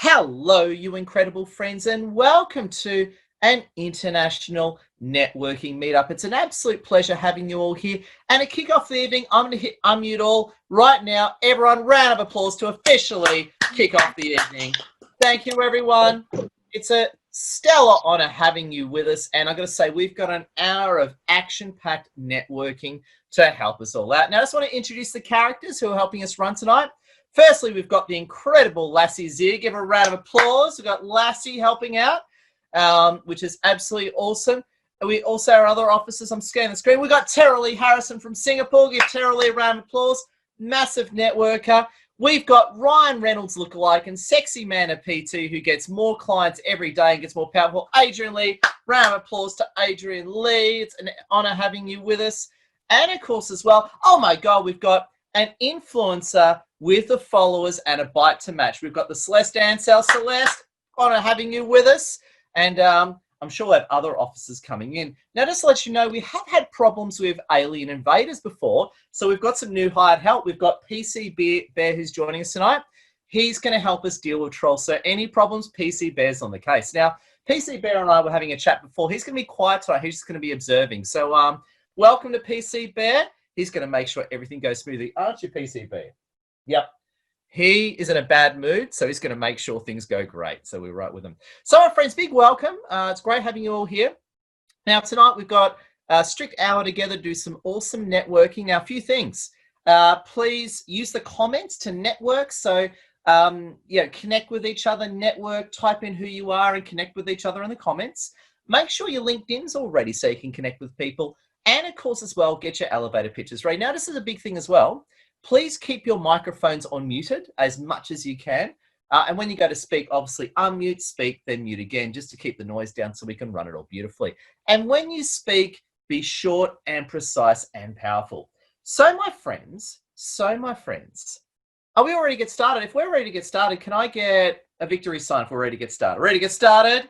Hello, you incredible friends, and welcome to an international networking meetup. It's an absolute pleasure having you all here. And to kick off the evening, I'm going to hit unmute all right now. Everyone, round of applause to officially kick off the evening. Thank you, everyone. It's a stellar honor having you with us. And I've got to say, we've got an hour of action-packed networking to help us all out. Now, I just want to introduce the characters who are helping us run tonight. Firstly, we've got the incredible Lassie Zier. Give her a round of applause. We've got Lassie helping out, which is absolutely awesome. We also, our other officers, I'm scanning the screen. We've got Tara Lee Harrison from Singapore. Give Tara Lee a round of applause. Massive networker. We've got Ryan Reynolds lookalike and sexy man of PT who gets more clients every day and gets more powerful. Adrian Lee, round of applause to Adrian Lee. It's an honor having you with us. And of course as well, oh my God, we've got an influencer with the followers and a bite to match. We've got the Celeste Ansell. Celeste, honor having you with us. And I'm sure we'll have other officers coming in. Now, just to let you know, we have had problems with alien invaders before. So we've got some new hired help. We've got PC Bear who's joining us tonight. He's going to help us deal with trolls. So any problems, PC Bear's on the case. Now, PC Bear and I were having a chat before. He's going to be quiet tonight. He's just going to be observing. So welcome to PC Bear. He's going to make sure everything goes smoothly. Aren't you, PC Bear? Yep. He is in a bad mood, so he's going to make sure things go great. So we're right with him. So, my friends, big welcome. It's great having you all here. Now, tonight we've got a strict hour together to do some awesome networking. Now, a few things. Please use the comments to network. So, connect with each other, network, type in who you are and connect with each other in the comments. Make sure your LinkedIn's all ready so you can connect with people. And, of course, as well, get your elevator pitches right. Now, this is a big thing as well. Please keep your microphones unmuted as much as you can. And when you go to speak, obviously unmute, speak, then mute again, just to keep the noise down so we can run it all beautifully. And when you speak, be short and precise and powerful. So my friends, are we all ready to get started? If we're ready to get started, can I get a victory sign if we're ready to get started? Ready to get started?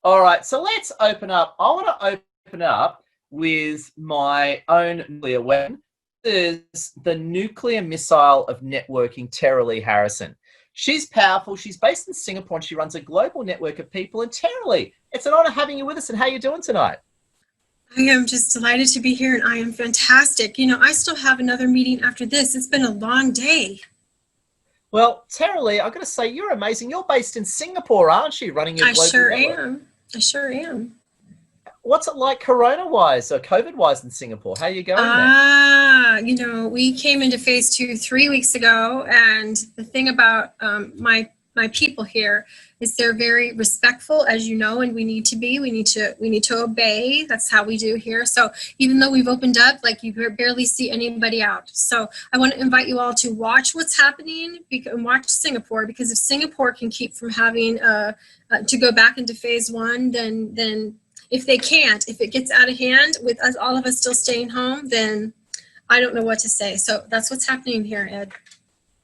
All right, so let's open up. I want to open up with my own nuclear weapon. Is the nuclear missile of networking, Tara Lee Harrison. She's powerful. She's based in Singapore and she runs a global network of people. And Tara Lee, it's an honor having you with us. And how are you doing tonight? I am just delighted to be here and I am fantastic. You know, I still have another meeting after this. It's been a long day. Well, Tara Lee, I've got to say, you're amazing. You're based in Singapore, aren't you? Running your global network. I sure am. What's it like corona-wise or COVID-wise in Singapore? How are you going there? You know, we came into phase 2 3 weeks ago, and the thing about my people here is they're very respectful, as you know, and we need to be. We need to obey. That's how we do here. So even though we've opened up, like you barely see anybody out. So I want to invite you all to watch what's happening and watch Singapore, because if Singapore can keep from having to go back into phase 1, then if they can't, if it gets out of hand with us, all of us still staying home, then I don't know what to say. So that's what's happening here, Ed.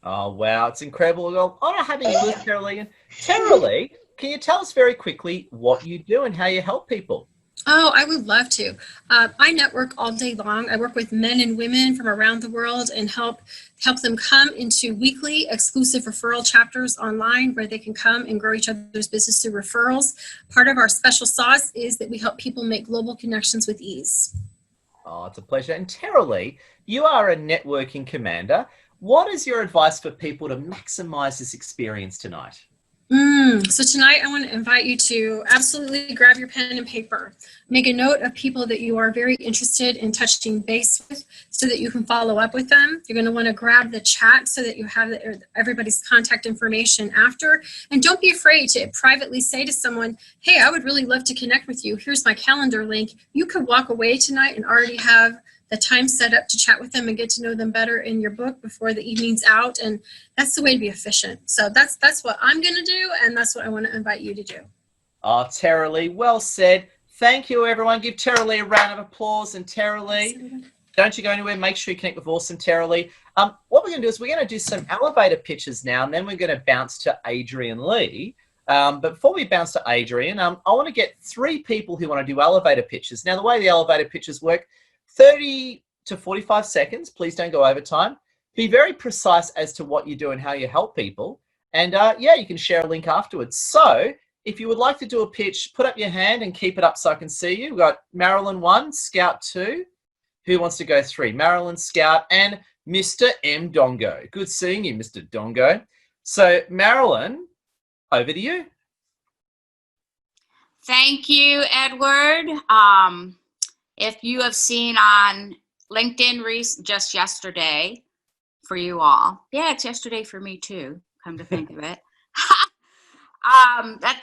Oh, wow. It's incredible. Well, honor having you with Tara Lee. Tara Lee, can you tell us very quickly what you do and how you help people? Oh, I would love to. I network all day long. I work with men and women from around the world and help them come into weekly exclusive referral chapters online where they can come and grow each other's business through referrals. Part of our special sauce is that we help people make global connections with ease. Oh, it's a pleasure. And Tara Lee, you are a networking commander. What is your advice for people to maximize this experience tonight? So tonight I want to invite you to absolutely grab your pen and paper. Make a note of people that you are very interested in touching base with so that you can follow up with them. You're going to want to grab the chat so that you have everybody's contact information after. And don't be afraid to privately say to someone, hey, I would really love to connect with you. Here's my calendar link. You could walk away tonight and already have the time set up to chat with them and get to know them better in your book before the evening's out. And that's the way to be efficient. So that's what I'm going to do. And that's what I want to invite you to do. Oh, Tara Lee, well said. Thank you, everyone. Give Tara Lee a round of applause. And Tara Lee, don't you go anywhere. Make sure you connect with awesome Tara Lee. What we're going to do is we're going to do some elevator pitches now, and then we're going to bounce to Adrian Lee. But before we bounce to Adrian, I want to get 3 people who want to do elevator pitches. Now, the way the elevator pitches work, 30 to 45 seconds. Please don't go over time. Be very precise as to what you do and how you help people. And yeah, you can share a link afterwards. So if you would like to do a pitch, put up your hand and keep it up so I can see you. We've got Marilyn 1, Scout 2. Who wants to go 3? Marilyn, Scout, and Mr. M. Dongo. Good seeing you, Mr. Dongo. So Marilyn, over to you. Thank you, Edward. If you have seen on LinkedIn just yesterday, for you all. Yeah, it's yesterday for me too, come to think of it. That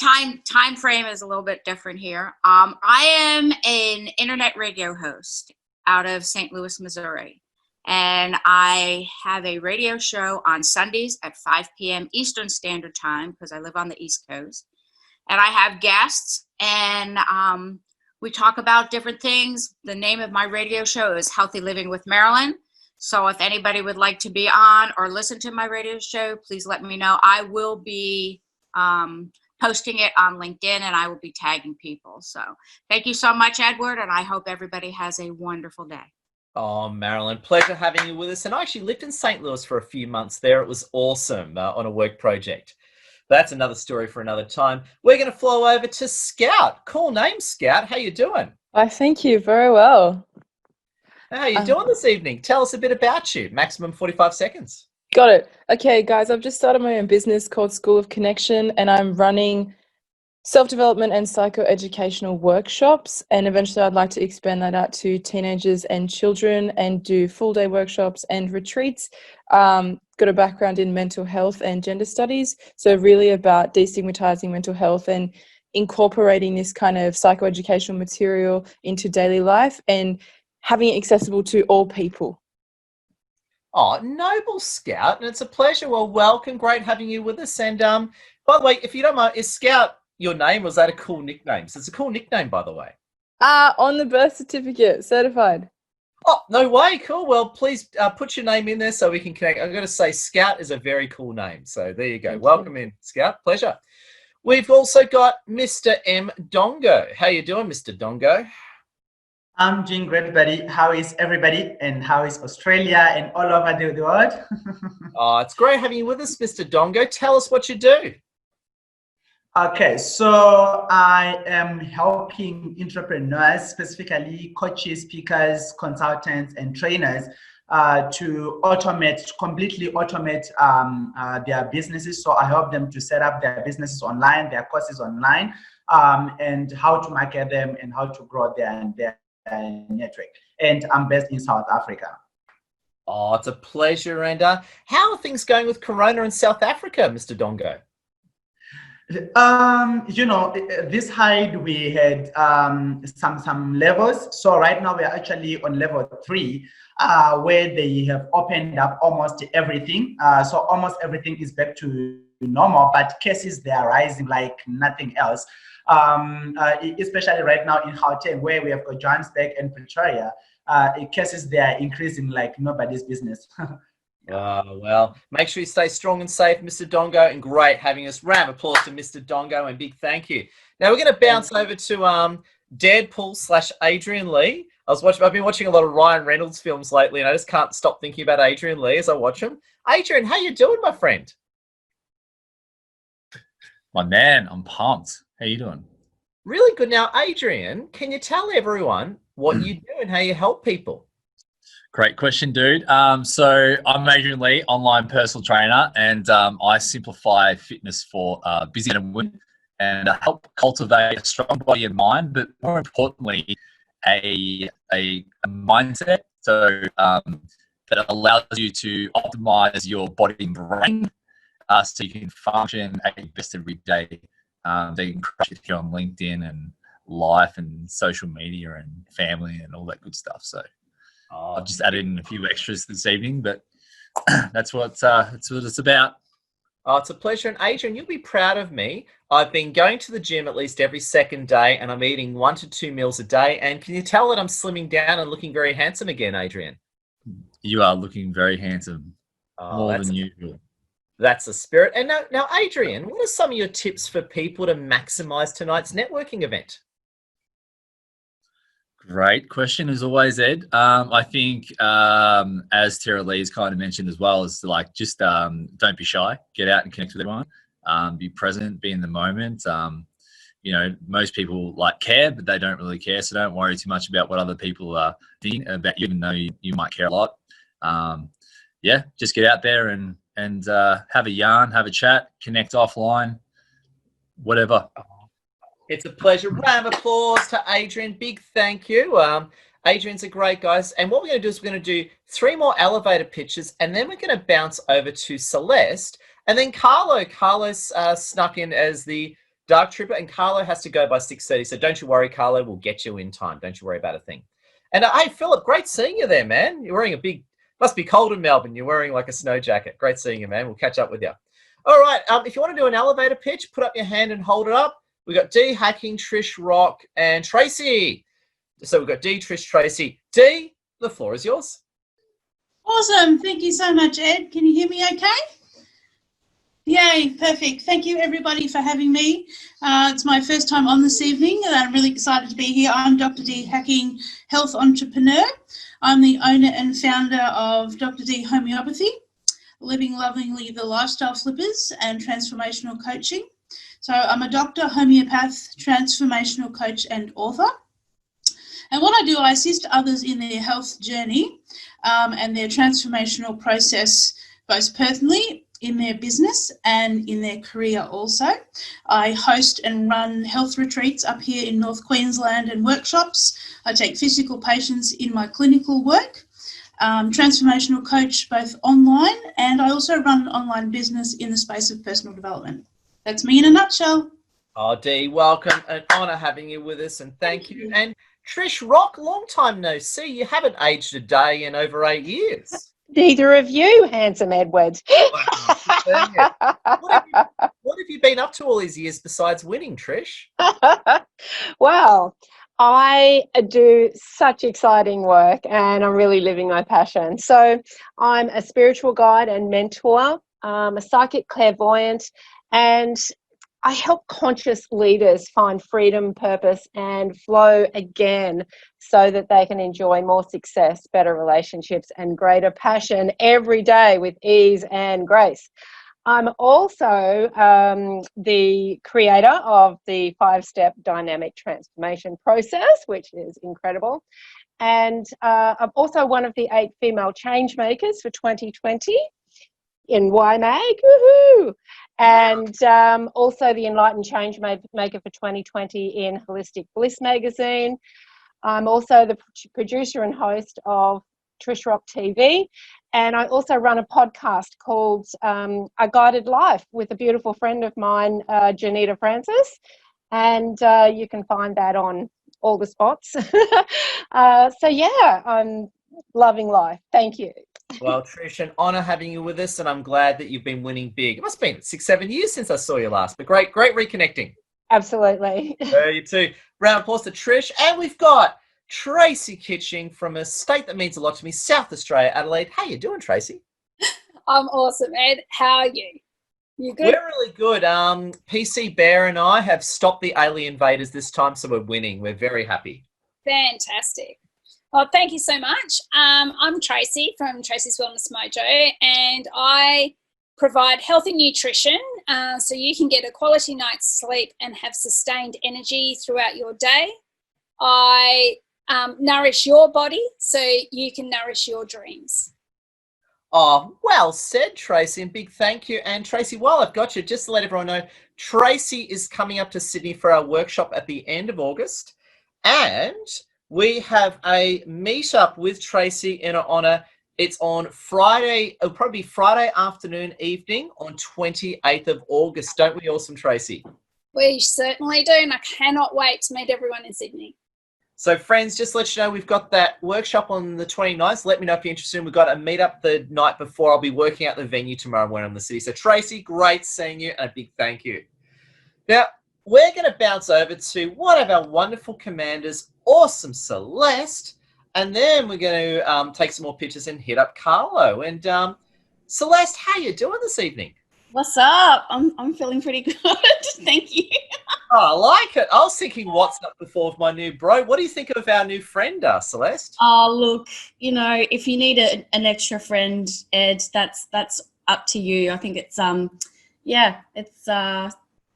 time frame is a little bit different here. I am an internet radio host out of St. Louis, Missouri. And I have a radio show on Sundays at 5 p.m. Eastern Standard Time because I live on the East Coast. And I have guests and we talk about different things. The name of my radio show is Healthy Living with Marilyn. So if anybody would like to be on or listen to my radio show, please let me know. I will be posting it on LinkedIn and I will be tagging people. So thank you so much, Edward, and I hope everybody has a wonderful day. Oh, Marilyn, pleasure having you with us. And I actually lived in St. Louis for a few months there. It was awesome on a work project. That's another story for another time. We're going to flow over to Scout. Cool name, Scout. How you doing? Thank you. Very well. How you doing this evening? Tell us a bit about you. Maximum 45 seconds. Got it. Okay, guys, I've just started my own business called School of Connection, and I'm running self-development and psychoeducational workshops. And eventually I'd like to expand that out to teenagers and children and do full-day workshops and retreats. Got a background in mental health and gender studies. So really about destigmatizing mental health and incorporating this kind of psychoeducational material into daily life and having it accessible to all people. Oh, noble, Scout, and it's a pleasure. Well, welcome. Great having you with us. And by the way, if you don't mind, is Scout your name, or is that a cool nickname? So it's a cool nickname, by the way. On the birth certificate, certified. Oh, no way. Cool. Well, please put your name in there so we can connect. I've got to say, Scout is a very cool name. So there you go. Welcome in, Scout. Pleasure. We've also got Mr. M. Dongo. How you doing, Mr. Dongo? I'm doing great, buddy. How is everybody? And how is Australia and all over the world? Oh, it's great having you with us, Mr. Dongo. Tell us what you do. Okay, so I am helping entrepreneurs, specifically coaches, speakers, consultants, and trainers to completely automate their businesses. So I help them to set up their businesses online, their courses online, and how to market them and how to grow their network. And I'm based in South Africa. Oh, it's a pleasure. And how are things going with Corona in South Africa, Mr. Dongo? You know, this height we had some levels. So right now we are actually on level 3, where they have opened up almost everything. So almost everything is back to normal, but cases, they are rising like nothing else. Especially right now in Gauteng, where we have got Johannesburg and Pretoria, cases, they are increasing like nobody's business. Well, make sure you stay strong and safe, Mr. Dongo, and great having us. Round of applause to Mr. Dongo and big thank you. Now we're going to bounce over to Deadpool / Adrian Lee. I've been watching a lot of Ryan Reynolds films lately, and I just can't stop thinking about Adrian Lee as I watch him. Adrian, how you doing, my friend? My man, I'm pumped. How you doing? Really good. Now, Adrian, can you tell everyone what you do and how you help people? Great question, dude. So I'm Adrian Lee, online personal trainer, and I simplify fitness for busy men and women, and I help cultivate a strong body and mind, but more importantly, a mindset so that allows you to optimize your body and brain so you can function at your best every day. They can crush it here on LinkedIn and life and social media and family and all that good stuff. So I've just added in a few extras this evening, but that's what it's about. Oh, it's a pleasure. And Adrian, you'll be proud of me. I've been going to the gym at least every second day, and I'm eating 1 to 2 meals a day. And can you tell that I'm slimming down and looking very handsome again, Adrian? You are looking very handsome, more than usual. That's the spirit. And now, Adrian, what are some of your tips for people to maximize tonight's networking event? Great question as always, Ed. I think as Tara Lee's kind of mentioned as well, is like just don't be shy, get out and connect with everyone, be present, be in the moment. You know, most people like care, but they don't really care. So don't worry too much about what other people are thinking about you, even though you might care a lot. Yeah, just get out there and have a yarn, have a chat, connect offline, whatever. It's a pleasure. Round of applause to Adrian. Big thank you. Adrian's a great guy. And what we're going to do is we're going to do 3 more elevator pitches, and then we're going to bounce over to Celeste. And then Carlo's snuck in as the Dark Trooper, and Carlo has to go by 6:30. So don't you worry, Carlo. We'll get you in time. Don't you worry about a thing. And hey, Philip, great seeing you there, man. You're wearing a big, must be cold in Melbourne. You're wearing like a snow jacket. Great seeing you, man. We'll catch up with you. All right. If you want to do an elevator pitch, put up your hand and hold it up. We've got D, Hacking, Trish, Rock, and Tracy. So we've got D, Trish, Tracy. D, the floor is yours. Awesome. Thank you so much, Ed. Can you hear me okay? Yay, perfect. Thank you, everybody, for having me. It's my first time on this evening, and I'm really excited to be here. I'm Dr. D, Hacking Health Entrepreneur. I'm the owner and founder of Dr. D Homeopathy, Living Lovingly the Lifestyle Flippers, and Transformational Coaching. So I'm a doctor, homeopath, transformational coach, and author. And what I do, I assist others in their health journey and their transformational process, both personally, in their business, and in their career also. I host and run health retreats up here in North Queensland and workshops. I take physical patients in my clinical work. Transformational coach both online, and I also run an online business in the space of personal development. That's me in a nutshell. Oh, Dee, welcome. An honour having you with us, and thank you. And Trish Rock, long time no see. You haven't aged a day in over 8 years. Neither of you, handsome Edward. What have you been up to all these years besides winning, Trish? Well, I do such exciting work, and I'm really living my passion. So I'm a spiritual guide and mentor, a psychic clairvoyant, and I help conscious leaders find freedom, purpose, and flow again so that they can enjoy more success, better relationships, and greater passion every day with ease and grace. I'm also the creator of the 5-step dynamic transformation process, which is incredible. And I'm also one of the 8 female change makers for 2020. In YMAG, woohoo! And also the Enlightened Change Maker for 2020 in Holistic Bliss magazine. I'm also the producer and host of Trish Rock TV, and I also run a podcast called A Guided Life with a beautiful friend of mine, Janita Francis, and you can find that on all the spots. So yeah, I'm loving life. Thank you. Well, Trish, an honour having you with us, and I'm glad that you've been winning big. It must have been 6-7 years since I saw you last, but great reconnecting. Absolutely. You too. Round of applause to Trish. And we've got Tracy Kitching from a state that means a lot to me, South Australia, Adelaide. How you doing, Tracy? I'm awesome, Ed. How are you? You good? We're really good. PC Bear and I have stopped the alien invaders this time, so we're winning. We're very happy. Fantastic. Well, thank you so much. I'm Tracy from Tracy's Wellness Mojo, and I provide healthy nutrition so you can get a quality night's sleep and have sustained energy throughout your day. I nourish your body so you can nourish your dreams. Oh, well said, Tracy, and big thank you. And Tracy, while I've got you, just to let everyone know, Tracy is coming up to Sydney for our workshop at the end of August, and we have a meetup with Tracy in her honour. It's on Friday, it'll probably be Friday afternoon, evening on 28th of August. Don't we awesome, Tracy? We certainly do, and I cannot wait to meet everyone in Sydney. So friends, just to let you know, we've got that workshop on the 29th. Let me know if you're interested. We've got a meetup the night before. I'll be working out the venue tomorrow when I'm in the city. So Tracy, great seeing you, and a big thank you. Now, we're going to bounce over to one of our wonderful commanders, awesome Celeste, and then we're going to take some more pictures and hit up Carlo. And Celeste, how you doing this evening? What's up? I'm feeling pretty good. Thank you. Oh, I like it. I was thinking, what's up before with my new bro? What do you think of our new friend, Celeste? Oh, look, you know, if you need an extra friend, Ed, that's up to you. I think it's yeah, it's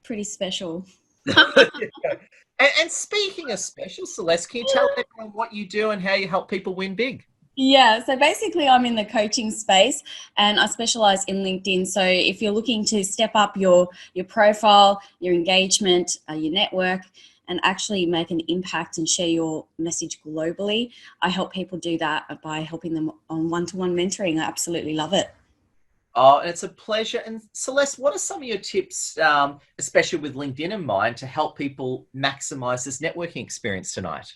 pretty special. And speaking of special, Celeste, can you tell everyone what you do and how you help people win big? Yeah, so basically I'm in the coaching space and I specialize in LinkedIn. So if you're looking to step up your profile, your engagement, your network, and actually make an impact and share your message globally, I help people do that by helping them on one-to-one mentoring. I absolutely love it. Oh, and it's a pleasure. And Celeste, what are some of your tips, especially with LinkedIn in mind, to help people maximize this networking experience tonight?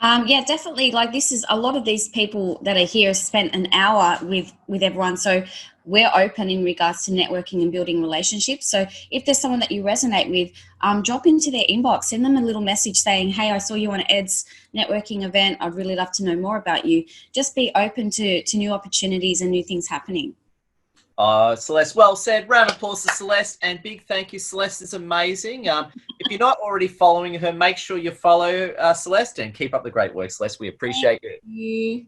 Yeah, definitely. Like this is a lot of these people that are here spent an hour with everyone. So we're open in regards to networking and building relationships. So if there's someone that you resonate with, drop into their inbox, send them a little message saying, hey, I saw you on Ed's networking event. I'd really love to know more about you. Just be open to new opportunities and new things happening. Celeste, well said. Round of applause to Celeste, and big thank you. Celeste is amazing. If you're not already following her, make sure you follow Celeste and keep up the great work, Celeste. We appreciate you.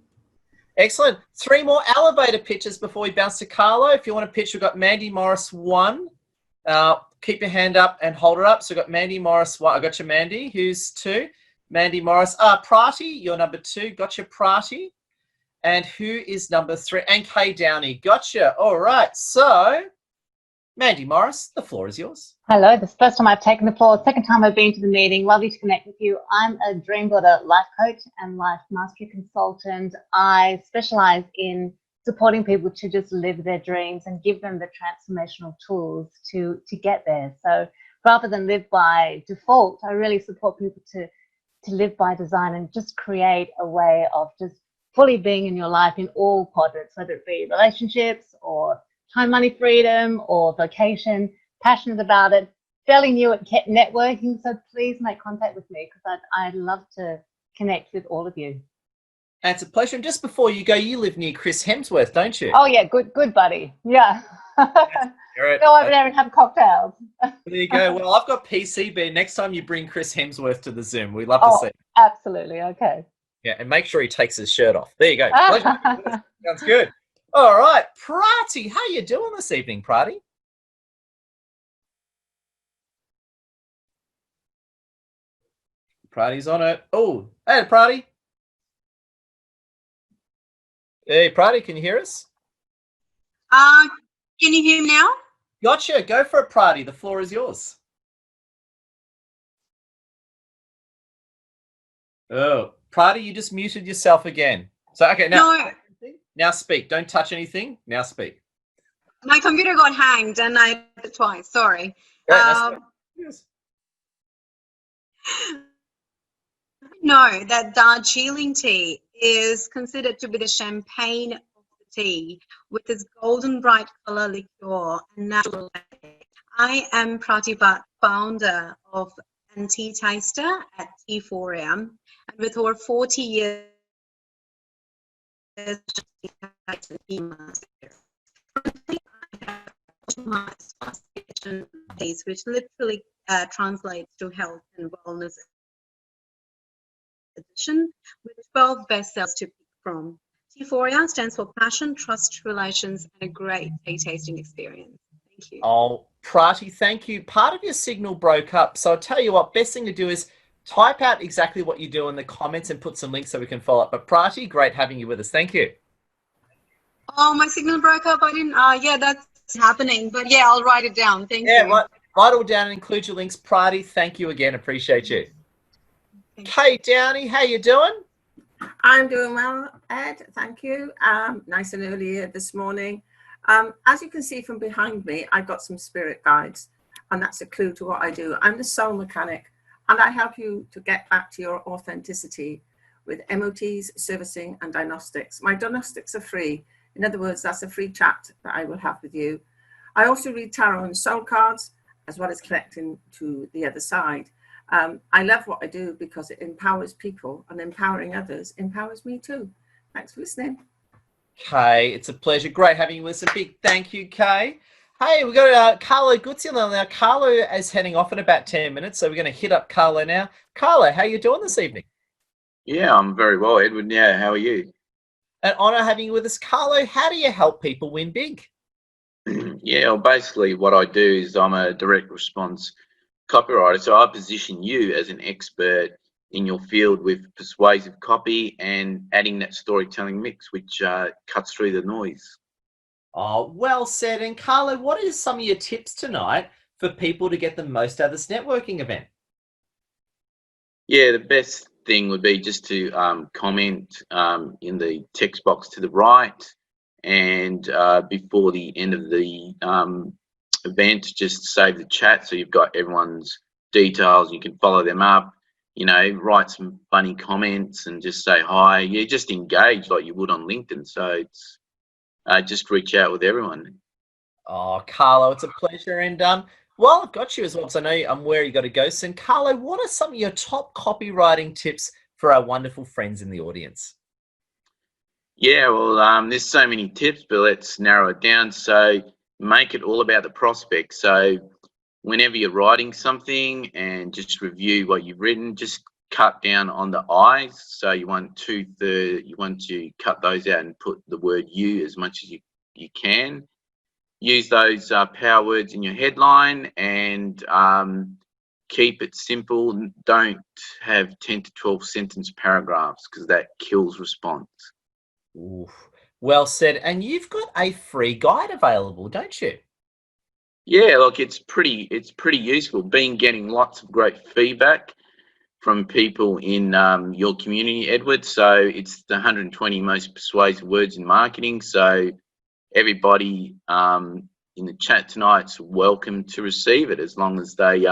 Excellent. 3 more elevator pitches before we bounce to Carlo. If you want to pitch, we've got Mandy Morris 1. Keep your hand up and hold it up. So we've got Mandy Morris 1. I got you, Mandy. Who's 2? Mandy Morris. Prati, you're number 2. Got you, Prati. And who is number 3? And Kay Downey. Gotcha. All right. So, Mandy Morris, the floor is yours. Hello. This is the first time I've taken the floor. Second time I've been to the meeting. Lovely to connect with you. I'm a Dream Builder life coach and life mastery consultant. I specialize in supporting people to just live their dreams and give them the transformational tools to get there. So rather than live by default, I really support people to live by design and just create a way of just fully being in your life in all quadrants, whether it be relationships or time, money, freedom, or vocation, passionate about it, fairly new at networking. So please make contact with me because I'd love to connect with all of you. And it's a pleasure. And just before you go, you live near Chris Hemsworth, don't you? Oh yeah, good buddy. Yeah. Go over there and have cocktails. There you go. Well, I've got PCB. Next time you bring Chris Hemsworth to the Zoom, we'd love to see it. Absolutely. Okay. Yeah, and make sure he takes his shirt off. There you go. Sounds good. All right, Prati, how you doing this evening, Prati? Prati's on it. Oh, hey, Prati. Hey, Prati, can you hear us? Can you hear me now? Gotcha. Go for it, Prati. The floor is yours. Oh, Prati, you just muted yourself again. So, okay, now speak. Don't touch anything. Now speak. My computer got hanged and I did it twice. Sorry. Yes. No, that Darjeeling tea is considered to be the champagne of the tea with its golden bright color, liqueur, and natural flavor. I am Prati Bhatt, founder of and tea taster at T4M, and with over 40 years which literally translates to health and wellness edition, with 12 bestsellers to pick from. T4M stands for passion, trust, relations, and a great tea tasting experience. Thank you. Oh, Prati, thank you. Part of your signal broke up. So I'll tell you what, best thing to do is type out exactly what you do in the comments and put some links so we can follow up. But Prati, great having you with us. Thank you. Oh, my signal broke up. I didn't, yeah, that's happening. But yeah, I'll write it down. Thank you. Yeah, write all down and include your links. Prati, thank you again. Appreciate you. Kay Downey, how you doing? I'm doing well, Ed. Thank you. Nice and early here this morning. As you can see from behind me, I've got some spirit guides, and that's a clue to what I do. I'm the soul mechanic, and I help you to get back to your authenticity with MOTs, servicing, and diagnostics. My diagnostics are free. In other words, that's a free chat that I will have with you. I also read tarot and soul cards, as well as connecting to the other side. I love what I do because it empowers people, and empowering others empowers me too. Thanks for listening. Kay, it's a pleasure. Great having you with us. A big thank you, Kay. Hey, we've got Carlo Guzzi on now. Carlo is heading off in about 10 minutes, so we're going to hit up Carlo now. Carlo, how are you doing this evening? Yeah, I'm very well, Edward. Yeah, how are you? An honour having you with us. Carlo, how do you help people win big? Yeah, well, basically what I do is I'm a direct response copywriter. So I position you as an expert in your field with persuasive copy and adding that storytelling mix, which cuts through the noise. Oh, well said. And Carlo, what are some of your tips tonight for people to get the most out of this networking event? Yeah, the best thing would be just to comment in the text box to the right, and before the end of the event, just save the chat so you've got everyone's details. You can follow them up, write some funny comments and just say hi. Yeah, just engage like you would on LinkedIn. So it's just reach out with everyone. Oh, Carlo, it's a pleasure. And while I've got you as well, because I know I'm where you got to go soon. Carlo, what are some of your top copywriting tips for our wonderful friends in the audience? Yeah, well, there's so many tips, but let's narrow it down. So make it all about the prospect. So whenever you're writing something and just review what you've written, just cut down on the I's. So you want you want to cut those out and put the word you as much as you can. Use those power words in your headline and keep it simple. Don't have 10 to 12 sentence paragraphs because that kills response. Ooh, well said. And you've got a free guide available, don't you? Yeah, look, it's pretty useful. Been getting lots of great feedback from people in your community, Edward. So it's the 120 most persuasive words in marketing. So everybody in the chat tonight's welcome to receive it as long as they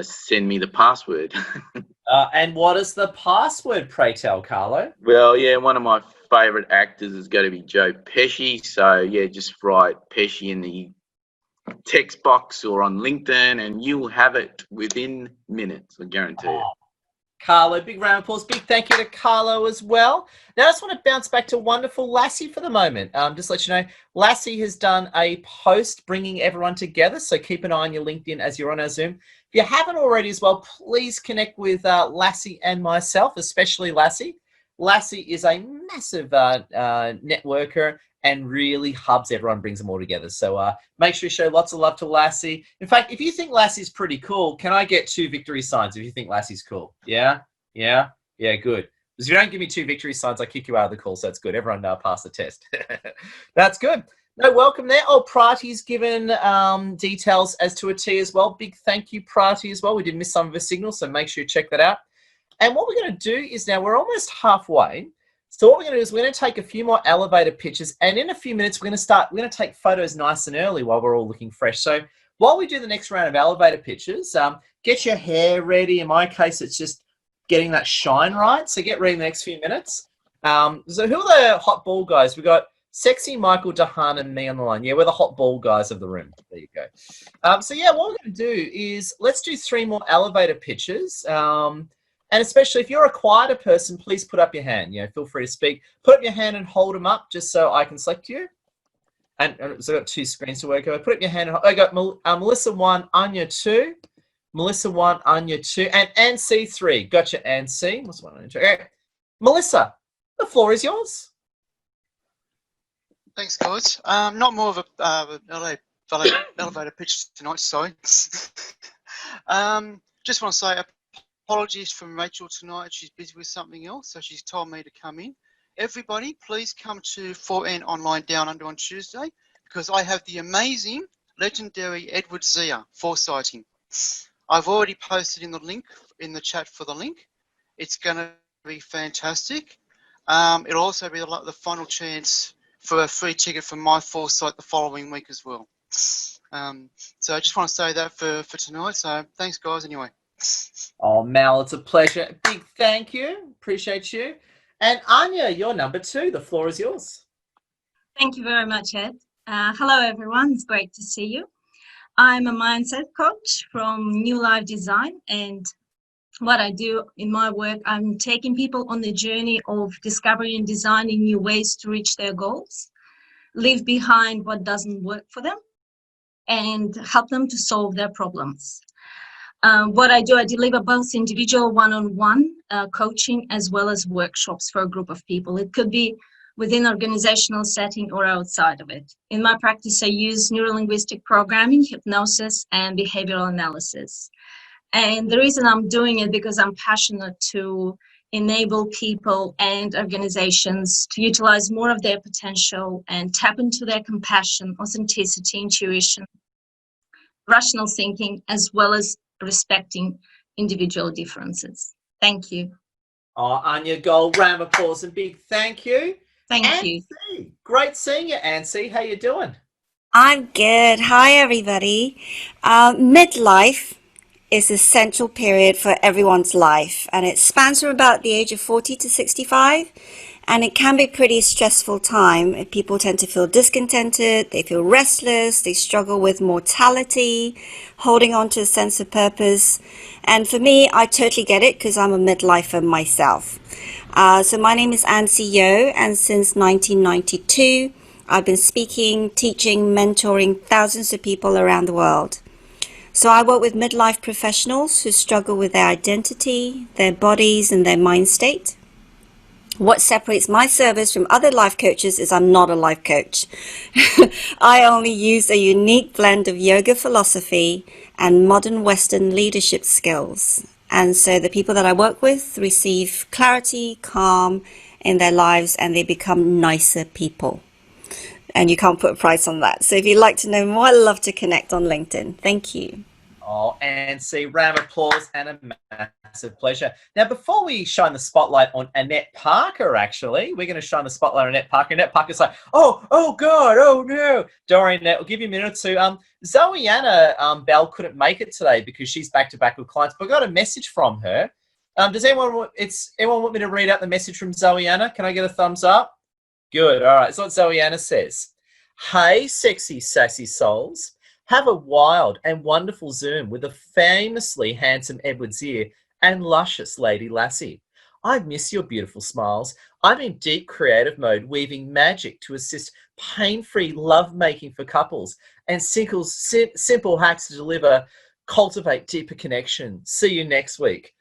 send me the password. And what is the password, pray tell, Carlo? Well, yeah, one of my favourite actors is going to be Joe Pesci. So yeah, just write Pesci in the text box or on LinkedIn and you'll have it within minutes, I guarantee it. Carlo, big round of applause. Big thank you to Carlo as well. Now I just want to bounce back to wonderful Lassie for the moment. Just to let you know, Lassie has done a post bringing everyone together, so keep an eye on your LinkedIn as you're on our Zoom. If you haven't already as well, please connect with Lassie and myself, especially Lassie. Lassie is a massive networker and really hubs everyone, brings them all together. So make sure you show lots of love to Lassie. In fact, if you think Lassie's pretty cool, can I get 2 victory signs if you think Lassie's cool? Yeah? Yeah? Yeah, good. Because if you don't give me 2 victory signs, I kick you out of the call, so that's good. Everyone now passed the test. That's good. No, welcome there. Oh, Prati's given details as to a T as well. Big thank you, Prati, as well. We did miss some of her signals, so make sure you check that out. And what we're going to do is now we're almost halfway. So what we're going to do is we're going to take a few more elevator pictures, and in a few minutes we're going to take photos nice and early while we're all looking fresh. So while we do the next round of elevator pictures, get your hair ready. In my case, it's just getting that shine right. So get ready in the next few minutes. So who are the hot ball guys? We've got Sexy, Michael, Dahan, and me on the line. Yeah, we're the hot ball guys of the room. There you go. So yeah, what we're going to do is let's do 3 more elevator pictures. And especially if you're a quieter person, please put up your hand. Feel free to speak. Put up your hand and hold them up just so I can select you. And so I've got 2 screens to work over. Put up your hand. I got Melissa 1, Anya 2. Melissa 1, Anya 2. And C 3. Gotcha, and C. What's 1, Anya 2? Okay. Melissa, the floor is yours. Thanks, guys. Not more of a elevator pitch tonight, sorry. Just want to say apologies from Rachel tonight. She's busy with something else, so she's told me to come in. Everybody, please come to 4N Online Down Under on Tuesday because I have the amazing, legendary Edward Zia foresighting. I've already posted in the link in the chat for the link. It's going to be fantastic. It'll also be the final chance for a free ticket for my foresight the following week as well. So I just want to say that for tonight. So thanks, guys. Anyway. Oh, Mal, it's a pleasure. Big thank you. Appreciate you. And Anya, you're number 2. The floor is yours. Thank you very much, Ed. Hello, everyone. It's great to see you. I'm a mindset coach from New Life Design, and what I do in my work, I'm taking people on the journey of discovering and designing new ways to reach their goals, leave behind what doesn't work for them, and help them to solve their problems. What I do, I deliver both individual one-on-one coaching as well as workshops for a group of people. It could be within organizational setting or outside of it. In my practice, I use neurolinguistic programming, hypnosis, and behavioral analysis. And the reason I'm doing it because I'm passionate to enable people and organizations to utilize more of their potential and tap into their compassion, authenticity, intuition, rational thinking, as well as respecting individual differences. Thank you. Oh, Anya Gold, round of applause and big thank you. Thank you. Great seeing you, Ansi. How you doing? I'm good. Hi, everybody. Midlife is a central period for everyone's life, and it spans from about the age of 40 to 65, and it can be a pretty stressful time. People tend to feel discontented, they feel restless, they struggle with mortality, holding on to a sense of purpose. And for me, I totally get it because I'm a midlifer myself. So my name is Ansi Yo, and since 1992, I've been speaking, teaching, mentoring thousands of people around the world. So I work with midlife professionals who struggle with their identity, their bodies, and their mind state. What separates my service from other life coaches is I'm not a life coach. I only use a unique blend of yoga philosophy and modern Western leadership skills. And so the people that I work with receive clarity, calm in their lives, and they become nicer people. And you can't put a price on that. So if you'd like to know more, I'd love to connect on LinkedIn. Thank you. Oh, Ansi, round of applause and a massive pleasure. Now, before we shine the spotlight on Annette Parker, actually, we're going to shine the spotlight on Annette Parker. Annette Parker's like, oh God, oh no. Don't Annette, we'll give you a minute or two. Zoe-Anna Bell couldn't make it today because she's back-to-back with clients, but I got a message from her. Does anyone want me to read out the message from Zoe-Anna? Can I get a thumbs up? Good. All right. So what Zoe-Anna says. Hey, sexy, sassy souls. Have a wild and wonderful Zoom with a famously handsome Edward Zir and luscious Lady Lassie. I miss your beautiful smiles. I'm in deep creative mode, weaving magic to assist pain-free lovemaking for couples and simple hacks to cultivate deeper connection. See you next week.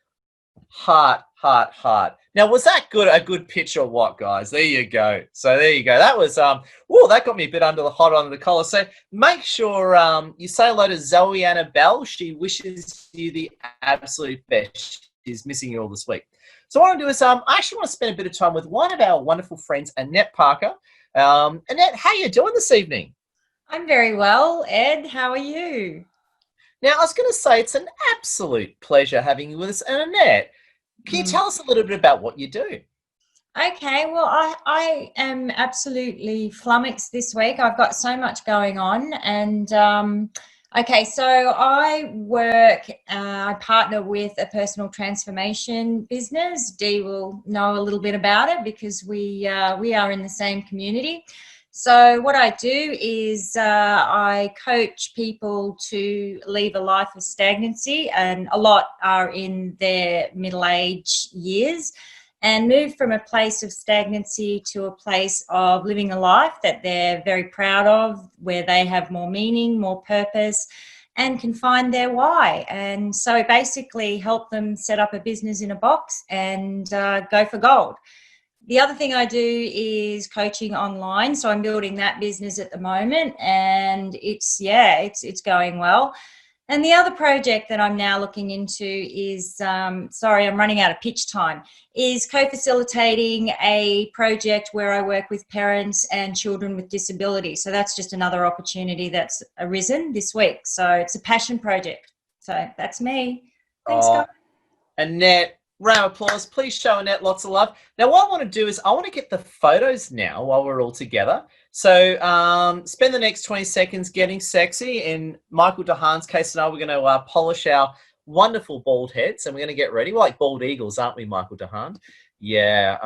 Heart, heart, heart. Now, was that a good pitch or what, guys? There you go. So there you go. That was that got me a bit under the collar. So make sure you say hello to Zoe-Anna Bell. She wishes you the absolute best. She's missing you all this week. So what I want to do is I actually want to spend a bit of time with one of our wonderful friends, Annette Parker. Annette, how are you doing this evening? I'm very well, Ed. How are you? Now, I was going to say it's an absolute pleasure having you with us. And Annette, can you tell us a little bit about what you do? Okay, well, I am absolutely flummoxed this week. I've got so much going on. And, okay, so I partner with a personal transformation business. Dee will know a little bit about it because we are in the same community. So what I do is I coach people to leave a life of stagnancy, and a lot are in their middle-age years, and move from a place of stagnancy to a place of living a life that they're very proud of, where they have more meaning, more purpose, and can find their why. And so basically help them set up a business in a box and go for gold. The other thing I do is coaching online. So I'm building that business at the moment, and it's going well. And the other project that I'm now looking into is, sorry, I'm running out of pitch time, is co-facilitating a project where I work with parents and children with disabilities. So that's just another opportunity that's arisen this week. So it's a passion project. So that's me. Thanks, guys. Annette, round of applause. Please show Annette lots of love. Now, what I want to do is I want to get the photos now while we're all together. So spend the next 20 seconds getting sexy. In Michael DeHaan's case now, we're going to polish our wonderful bald heads, and we're going to get ready. We're like bald eagles, aren't we, Michael DeHaan? Yeah.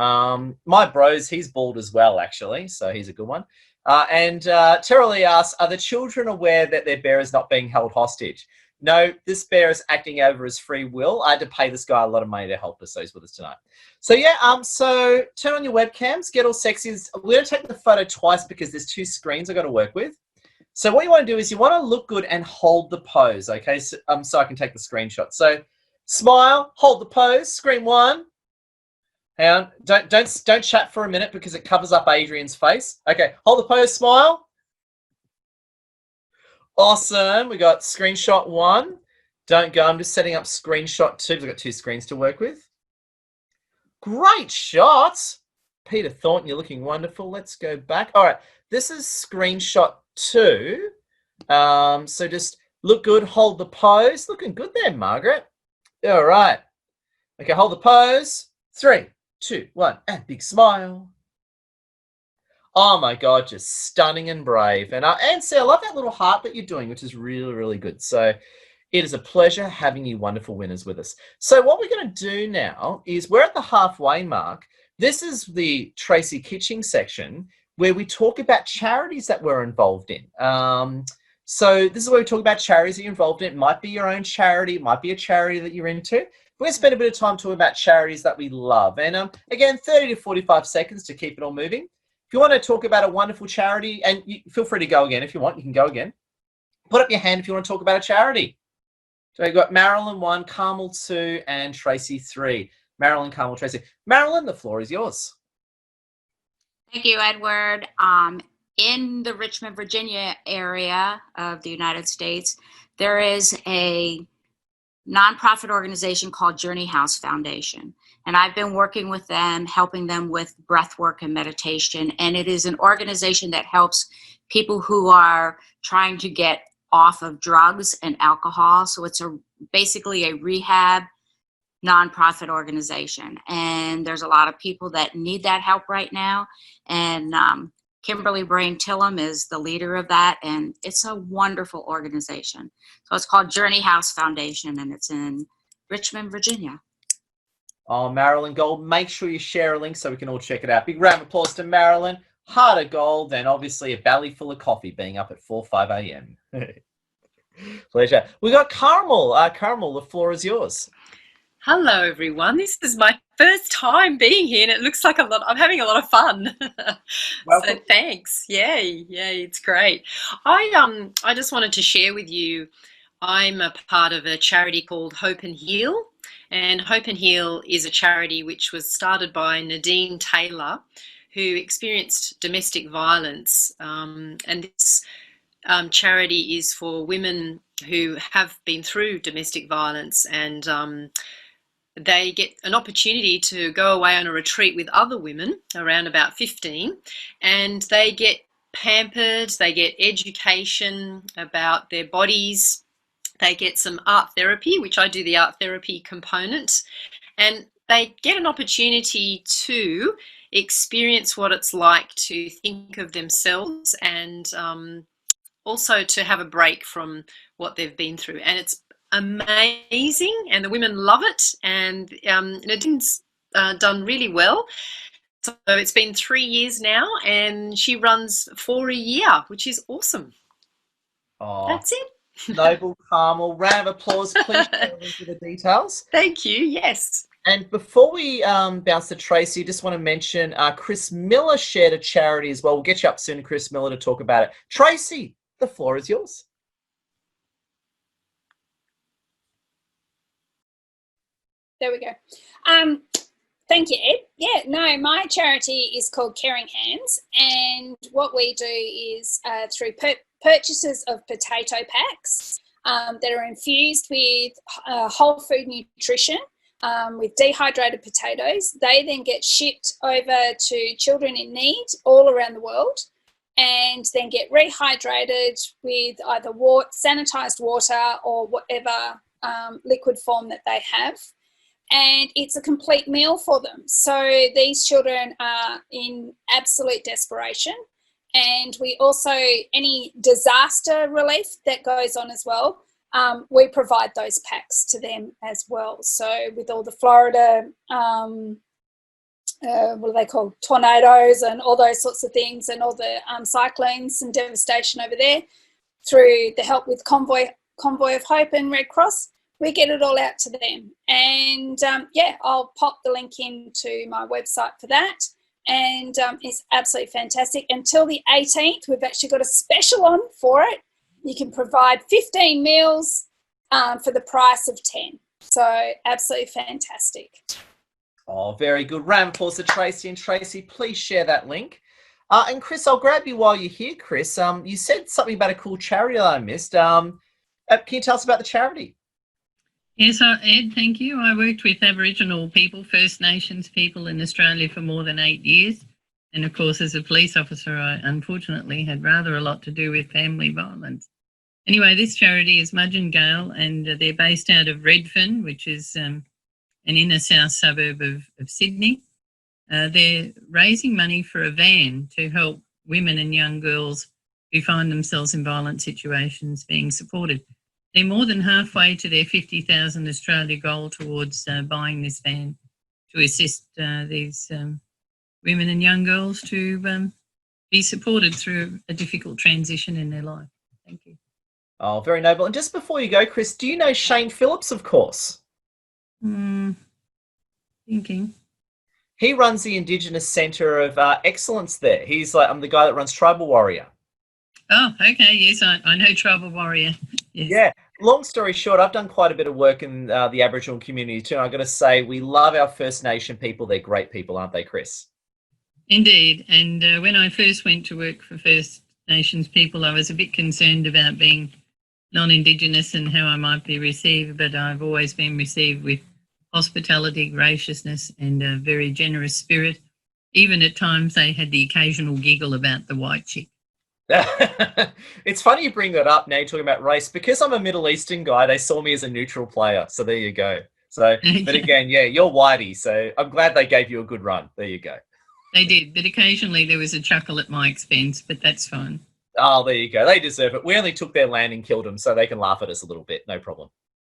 My bros, he's bald as well, actually, so he's a good one. And Terrell Lee asks, are the children aware that their bear is not being held hostage? No, this bear is acting over his free will. I had to pay this guy a lot of money to help us, so he's with us tonight. So yeah, so turn on your webcams, get all sexy. We're going to take the photo twice because there's two screens I've got to work with. So what you want to do is you want to look good and hold the pose, okay? So I can take the screenshot. So smile, hold the pose, screen 1. Hang on, don't chat for a minute because it covers up Adrian's face. Okay, hold the pose, smile. Awesome, we got screenshot 1. Don't go, I'm just setting up screenshot 2 because I've got 2 screens to work with. Great shots. Peter Thornton, you're looking wonderful. Let's go back. All right, this is screenshot 2. So just look good, hold the pose. Looking good there, Margaret. All right. Okay, hold the pose. 3, 2, 1, and big smile. Oh my God, just stunning and brave. And see, I love that little heart that you're doing, which is really, really good. So it is a pleasure having you wonderful winners with us. So what we're going to do now is we're at the halfway mark. This is the Tracy Kitching section where we talk about charities that we're involved in. So this is where we talk about charities that you're involved in. It might be your own charity. It might be a charity that you're into. We're going to spend a bit of time talking about charities that we love. And again, 30 to 45 seconds to keep it all moving. If you want to talk about a wonderful charity, and feel free to go again if you want, you can go again. Put up your hand if you want to talk about a charity. So we've got Marilyn 1, Carmel 2, and Tracy 3. Marilyn, Carmel, Tracy. Marilyn, the floor is yours. Thank you, Edward. In the Richmond, Virginia area of the United States, there is a nonprofit organization called Journey House Foundation. And I've been working with them, helping them with breath work and meditation. And it is an organization that helps people who are trying to get off of drugs and alcohol. So it's basically a rehab nonprofit organization. And there's a lot of people that need that help right now. And Kimberly Brain Tillum is the leader of that. And it's a wonderful organization. So it's called Journey House Foundation, and it's in Richmond, Virginia. Oh, Marilyn Gold, make sure you share a link so we can all check it out. Big round of applause to Marilyn. Heart of gold, and obviously a belly full of coffee being up at 5 a.m. Pleasure. We got Carmel. Carmel, the floor is yours. Hello, everyone. This is my first time being here, and it looks like I'm having a lot of fun. So thanks. Yay, it's great. I just wanted to share with you, I'm a part of a charity called Hope and Heal, and Hope and Heal is a charity which was started by Nadine Taylor, who experienced domestic violence, and this charity is for women who have been through domestic violence, and they get an opportunity to go away on a retreat with other women, around about 15, and they get pampered, they get education about their bodies, they get some art therapy, which I do the art therapy component, and they get an opportunity to experience what it's like to think of themselves, and also to have a break from what they've been through. And it's amazing, and the women love it, and Nadine's done really well. So it's been 3 years now, and she runs 4 a year, which is awesome. Oh, that's it. Noble Carmel, round of applause. Please share into the details. Thank you. Yes. And before we bounce to Tracy, just want to mention Chris Miller shared a charity as well. We'll get you up soon, Chris Miller, to talk about it. Tracy, the floor is yours. There we go. Thank you, Ed. Yeah, no, my charity is called Caring Hands, and what we do is through purchases of potato packs that are infused with whole food nutrition, with dehydrated potatoes. They then get shipped over to children in need all around the world, and then get rehydrated with either sanitized water or whatever liquid form that they have. And it's a complete meal for them. So these children are in absolute desperation. And we also, any disaster relief that goes on as well, we provide those packs to them as well. So with all the Florida, what are they called, tornadoes and all those sorts of things, and all the cyclones and devastation over there, through the help with Convoy of Hope and Red Cross, we get it all out to them. And yeah, I'll pop the link into my website for that. and it's absolutely fantastic. Until the 18th, we've actually got a special on for it. You can provide 15 meals for the price of 10. So absolutely fantastic. Oh, very good. Round of applause to Tracy. And Tracy, please share that link. And Chris, I'll grab you while you're here, Chris. You said something about a cool charity that I missed. Can you tell us about the charity? Yes, Ed, thank you. I worked with Aboriginal people, First Nations people in Australia for more than 8 years. And of course, as a police officer, I unfortunately had rather a lot to do with family violence. Anyway, this charity is Mudge and Gale, and they're based out of Redfern, which is an inner south suburb of Sydney. They're raising money for a van to help women and young girls who find themselves in violent situations being supported. They're more than halfway to their 50,000 Australia goal towards buying this van to assist these women and young girls to be supported through a difficult transition in their life. Thank you. Oh, very noble. And just before you go, Chris, do you know Shane Phillips, of course? Thinking. He runs the Indigenous Centre of Excellence there. He's like, I'm the guy that runs Tribal Warrior. Oh, okay. Yes, I know Tribal Warrior. Yes. Yeah. Long story short, I've done quite a bit of work in the Aboriginal community too. And I've got to say, we love our First Nation people. They're great people, aren't they, Chris? Indeed. And when I first went to work for First Nations people, I was a bit concerned about being non-Indigenous and how I might be received, but I've always been received with hospitality, graciousness, and a very generous spirit. Even at times they had the occasional giggle about the white chick. It's funny you bring that up now, you're talking about race. Because I'm a Middle Eastern guy, they saw me as a neutral player. So there you go. So, but again, yeah, you're whitey. So I'm glad they gave you a good run. There you go. They did, but occasionally there was a chuckle at my expense, but that's fine. Oh, there you go. They deserve it. We only took their land and killed them, so they can laugh at us a little bit. No problem.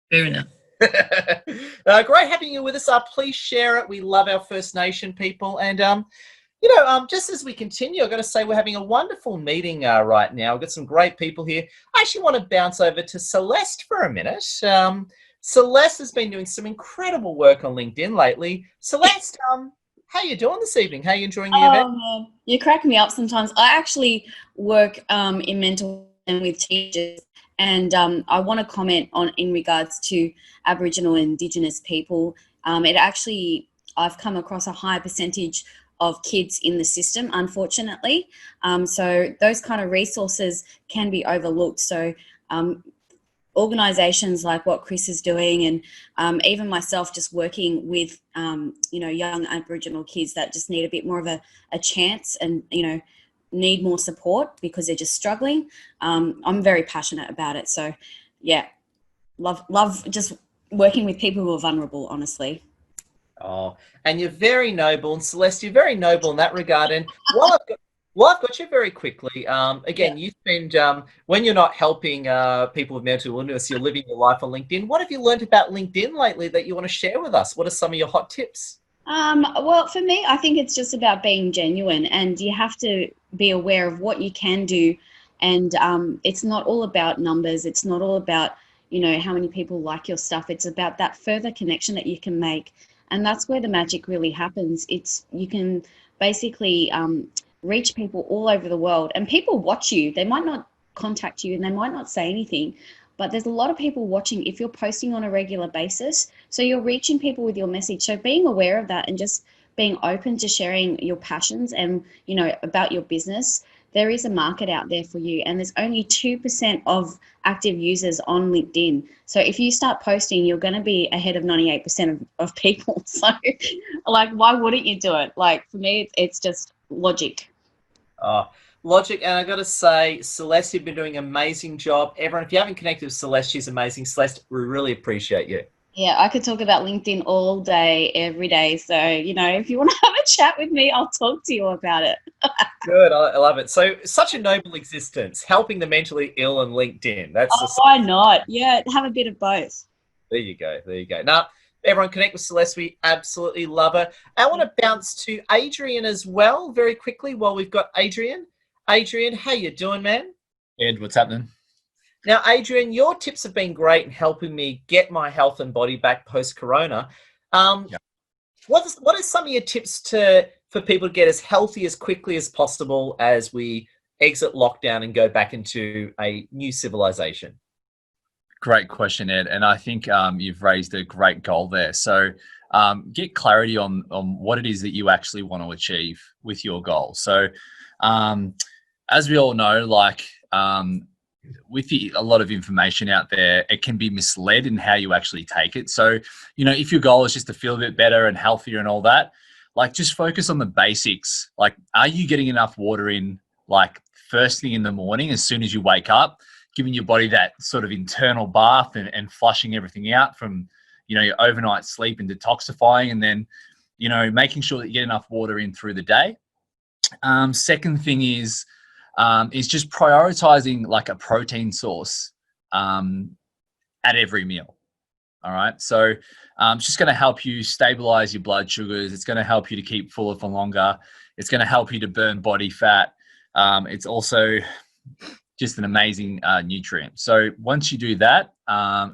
Fair enough. Great having you with us. Please share it. We love our First Nation people. And, just as we continue, I've got to say we're having a wonderful meeting right now. We've got some great people here. I actually want to bounce over to Celeste for a minute. Celeste has been doing some incredible work on LinkedIn lately. Celeste, how are you doing this evening? How are you enjoying the event? Man, you crack me up sometimes. I actually work in mental health with teachers, and I want to comment on in regards to Aboriginal and Indigenous people. I've come across a high percentage of kids in the system, unfortunately. So those kind of resources can be overlooked. So organisations like what Chris is doing, and even myself just working with, young Aboriginal kids that just need a bit more of a chance and, need more support because they're just struggling. I'm very passionate about it. So, yeah, love just working with people who are vulnerable, honestly. Oh, and you're very noble. And Celeste, you're very noble in that regard. And while I've got you very quickly, again, you spend, when you're not helping people with mental illness, you're living your life on LinkedIn. What have you learned about LinkedIn lately that you want to share with us? What are some of your hot tips? Well, for me, I think it's just about being genuine, and you have to be aware of what you can do. And it's not all about numbers. It's not all about, how many people like your stuff. It's about that further connection that you can make. And that's where the magic really happens. You can basically reach people all over the world, and people watch you. They might not contact you and they might not say anything, but there's a lot of people watching if you're posting on a regular basis. So you're reaching people with your message. So being aware of that and just being open to sharing your passions and, about your business, there is a market out there for you. And there's only 2% of active users on LinkedIn. So if you start posting, you're going to be ahead of 98% of people. So why wouldn't you do it? For me, it's just logic. Logic. And I got to say, Celeste, you've been doing an amazing job. Everyone, if you haven't connected with Celeste, she's amazing. Celeste, we really appreciate you. Yeah, I could talk about LinkedIn all day, every day. So, if you want to have a chat with me, I'll talk to you about it. Good. I love it. So such a noble existence, helping the mentally ill and LinkedIn. Why not? Yeah, have a bit of both. There you go. Now, everyone connect with Celeste. We absolutely love her. I want to bounce to Adrian as well very quickly while we've got Adrian. Adrian, how you doing, man? Ed, what's happening? Now, Adrian, your tips have been great in helping me get my health and body back post-corona. What are some of your tips to for people to get as healthy as quickly as possible as we exit lockdown and go back into a new civilization? Great question, Ed. And I think you've raised a great goal there. So get clarity on what it is that you actually want to achieve with your goal. So as we all know, like with a lot of information out there, it can be misled in how you actually take it. So, you know, if your goal is just to feel a bit better and healthier and all that, like just focus on the basics. Like, are you getting enough water in, like first thing in the morning as soon as you wake up, giving your body that sort of internal bath and flushing everything out from, you know, your overnight sleep and detoxifying, and then, you know, making sure that you get enough water in through the day. Second thing is just prioritizing like a protein source at every meal. All right. So it's just going to help you stabilize your blood sugars. It's going to help you to keep fuller for longer. It's going to help you to burn body fat. It's also just an amazing nutrient. So once you do that,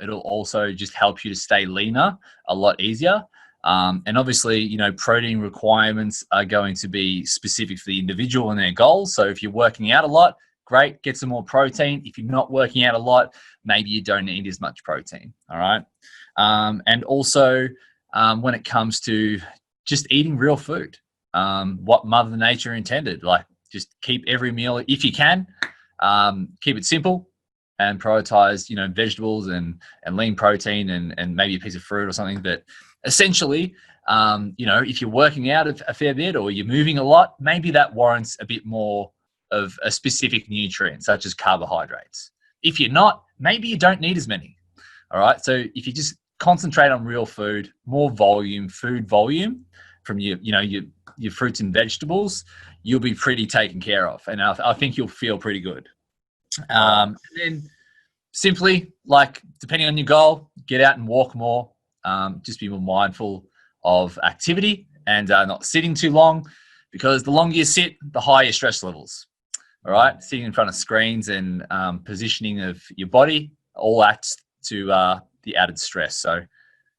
it'll also just help you to stay leaner a lot easier. And obviously, you know, protein requirements are going to be specific for the individual and their goals. So if you're working out a lot, great, get some more protein. If you're not working out a lot, maybe you don't need as much protein. All right. And also when it comes to just eating real food, what Mother Nature intended, like just keep every meal, if you can, keep it simple and prioritize, you know, vegetables and lean protein and maybe a piece of fruit or something. But essentially, you know, if you're working out a fair bit or you're moving a lot, maybe that warrants a bit more of a specific nutrient, such as carbohydrates. If you're not, maybe you don't need as many. All right. So if you just concentrate on real food, more volume, food volume from your fruits and vegetables, you'll be pretty taken care of. And I think you'll feel pretty good. And then simply, like, depending on your goal, get out and walk more. Just be more mindful of activity and not sitting too long, because the longer you sit, the higher your stress levels. All right. Sitting in front of screens and positioning of your body all adds to the added stress. So,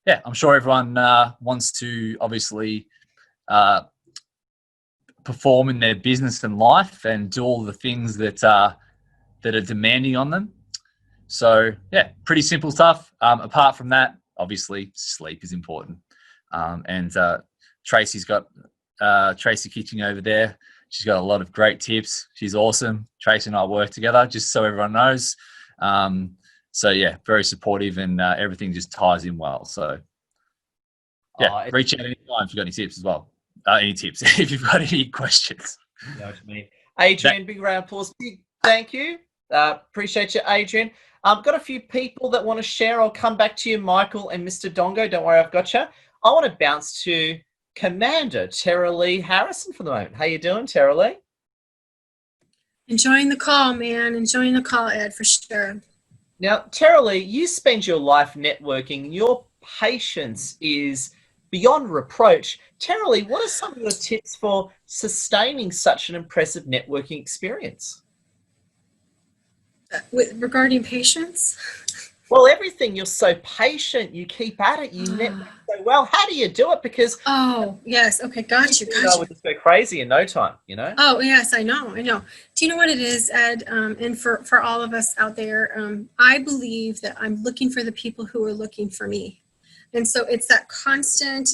yeah, I'm sure everyone wants to obviously perform in their business and life and do all the things that are demanding on them. So, yeah, pretty simple stuff. Apart from that, obviously, sleep is important. And Tracy's got Tracy Kitching over there. She's got a lot of great tips. She's awesome. Tracy and I work together, just so everyone knows. So, yeah, very supportive, and everything just ties in well. So, yeah, reach out anytime if you've got any tips as well. Any tips, if you've got any questions. You know what I mean. Adrian, big round of applause. Big thank you. Appreciate you, Adrian. I've got a few people that want to share. I'll come back to you, Michael and Mr. Dongo. Don't worry, I've got you. I want to bounce to Commander Tara Lee Harrison for the moment. How you doing, Tara Lee? Enjoying the call, man. Enjoying the call, Ed, for sure. Now, Tara Lee, you spend your life networking. Your patience is beyond reproach. Tara Lee, what are some of your tips for sustaining such an impressive networking experience? Regarding patience? Well, everything. You're so patient. You keep at it. You network so well. How do you do it? Because yes, okay, got you. I would just go crazy in no time. You know. Oh yes, I know. Do you know what it is, Ed? And for all of us out there, I believe that I'm looking for the people who are looking for me, and so it's that constant.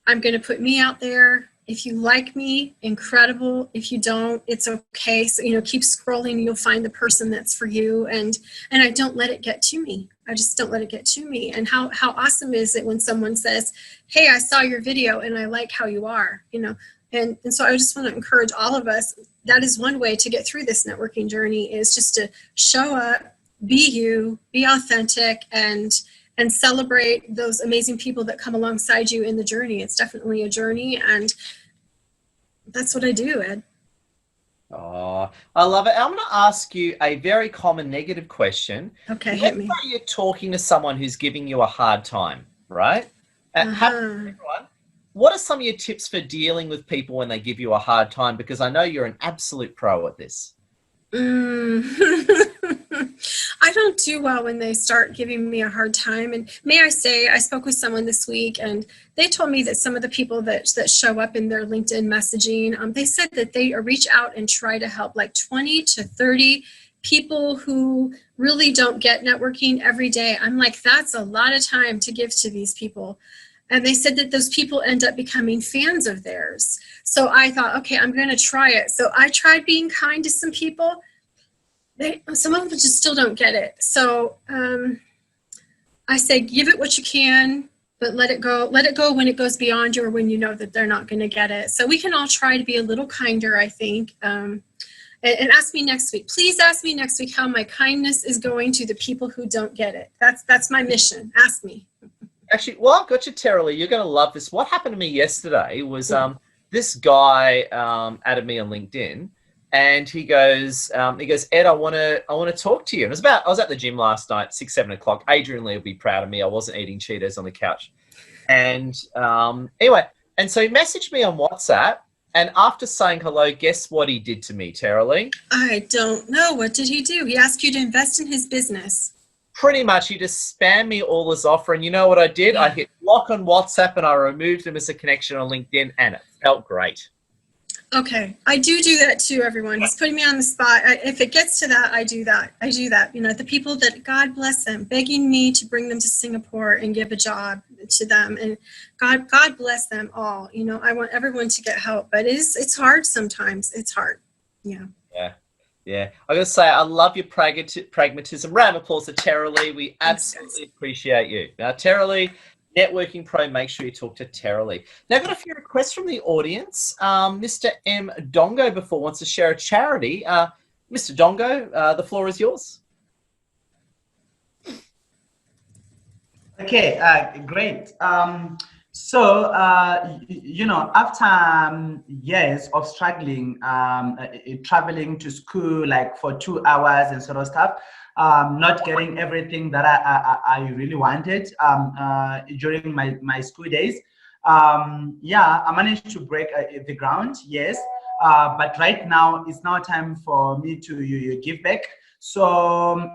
I'm going to put me out there. If you like me, incredible. If you don't, it's okay. So, keep scrolling. You'll find the person that's for you. And I don't let it get to me. I just don't let it get to me. And how awesome is it when someone says, hey, I saw your video and I like how you are, And so I just want to encourage all of us. That is one way to get through this networking journey, is just to show up, be you, be authentic, and celebrate those amazing people that come alongside you in the journey. It's definitely a journey, and that's what I do, Ed. Oh, I love it. I'm going to ask you a very common negative question. Okay, Let's hit me. say you're talking to someone who's giving you a hard time, right? Everyone, what are some of your tips for dealing with people when they give you a hard time? Because I know you're an absolute pro at this. I don't do well when they start giving me a hard time. And may I say, I spoke with someone this week, and they told me that some of the people that show up in their LinkedIn messaging, they said that they reach out and try to help like 20 to 30 people who really don't get networking every day. I'm like, that's a lot of time to give to these people. And they said that those people end up becoming fans of theirs. So I thought, okay, I'm going to try it. So I tried being kind to some people. Some of them just still don't get it. So I say, give it what you can, but let it go. Let it go when it goes beyond you, or when you know that they're not going to get it. So we can all try to be a little kinder, I think. And ask me next week. Please ask me next week how my kindness is going to the people who don't get it. That's my mission. Ask me. Actually, well, I've got you, Terry. You're going to love this. What happened to me yesterday was this guy added me on LinkedIn, and he goes, Ed, I want to talk to you. And I was at the gym last night, 6, 7 o'clock. Adrian Lee will be proud of me. I wasn't eating Cheetos on the couch. And anyway, and so he messaged me on WhatsApp. And after saying hello, guess what he did to me, Tara Lee? I don't know. What did he do? He asked you to invest in his business. Pretty much, he just spammed me all his offer. And you know what I did? I hit block on WhatsApp and I removed him as a connection on LinkedIn, and it felt great. Okay. I do that too, everyone. He's putting me on the spot. If it gets to that, I do that. You know, the people that, God bless them, begging me to bring them to Singapore and give a job to them. And God bless them all. You know, I want everyone to get help, but it's hard sometimes. It's hard. Yeah. Yeah. I got to say, I love your pragmatism. Round of applause to Tara Lee. We absolutely appreciate you. Now, Tara Lee, Networking Pro, make sure you talk to Tara Lee. Now, I've got a few requests from the audience. Mr. M. Dongo before wants to share a charity. Mr. Dongo, the floor is yours. Okay, great. So, you know, after years of struggling, traveling to school like for 2 hours and sort of stuff, not getting everything that I really wanted during my school days. Yeah, I managed to break the ground, yes. But right now, it's now time for me to give back. So,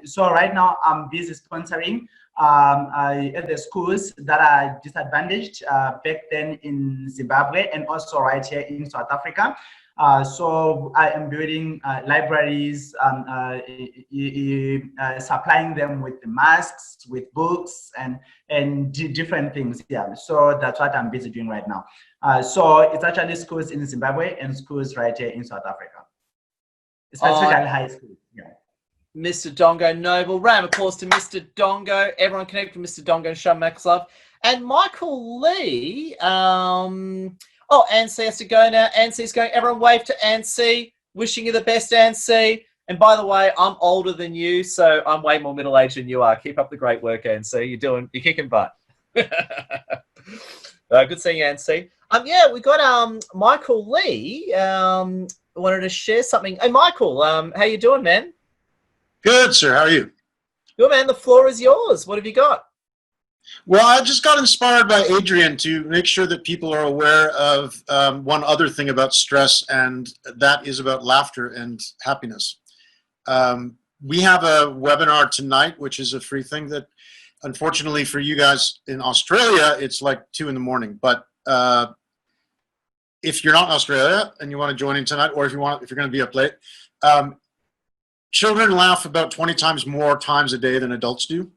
so right now, I'm busy sponsoring at the schools that are disadvantaged back then in Zimbabwe and also right here in South Africa. So I am building libraries, supplying them with the masks, with books, and different things. Yeah, so that's what I'm busy doing right now. So it's actually schools in Zimbabwe and schools right here in South Africa, specifically high school. Yeah. Mr. Dongo Noble. Round of applause to Mr. Dongo. Everyone connect with Mr. Dongo and show Max love. And Michael Lee. Ansi has to go now. Ansi's going. Everyone wave to Ansi. Wishing you the best, Ansi. And by the way, I'm older than you, so I'm way more middle-aged than you are. Keep up the great work, Ansi. You're kicking butt. Good seeing you, Ansi. Yeah, we got Michael Lee. Wanted to share something. Hey, Michael, how you doing, man? Good, sir. How are you? Good, man. The floor is yours. What have you got? Well, I just got inspired by Adrian to make sure that people are aware of one other thing about stress, and that is about laughter and happiness. We have a webinar tonight, which is a free thing that, unfortunately for you guys in Australia, it's like 2 in the morning. But if you're not in Australia and you want to join in tonight, or if you're going to be up late, children laugh about 20 times more times a day than adults do.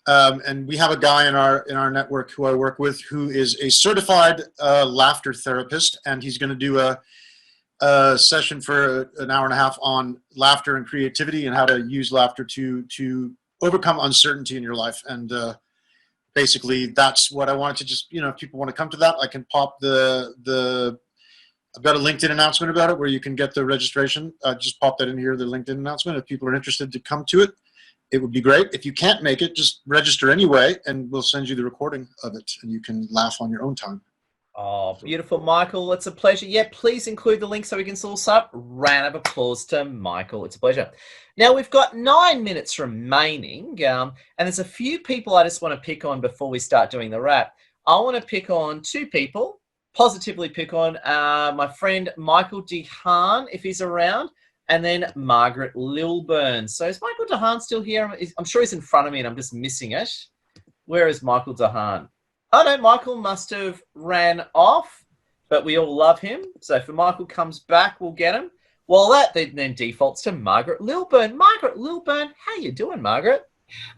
And we have a guy in our network who I work with who is a certified laughter therapist, and he's going to do a session for an hour and a half on laughter and creativity and how to use laughter to overcome uncertainty in your life. And basically, that's what I wanted to just, if people want to come to that, I can pop I've got a LinkedIn announcement about it where you can get the registration. Just pop that in here, the LinkedIn announcement. If people are interested to come to it, it would be great. If you can't make it, just register anyway, and we'll send you the recording of it, and you can laugh on your own time. Oh, beautiful, Michael. It's a pleasure. Yeah, please include the link so we can source up. Round of applause to Michael. It's a pleasure. Now, we've got 9 minutes remaining, and there's a few people I just want to pick on before we start doing the wrap. I want to pick on 2 people, positively pick on my friend Michael DeHaan, if he's around, and then Margaret Lilburn. So is Michael DeHaan still here? I'm sure he's in front of me and I'm just missing it. Where is Michael DeHaan? Oh no, Michael must have ran off, but we all love him. So if Michael comes back, we'll get him. Well, that then defaults to Margaret Lilburn. Margaret Lilburn, how you doing, Margaret?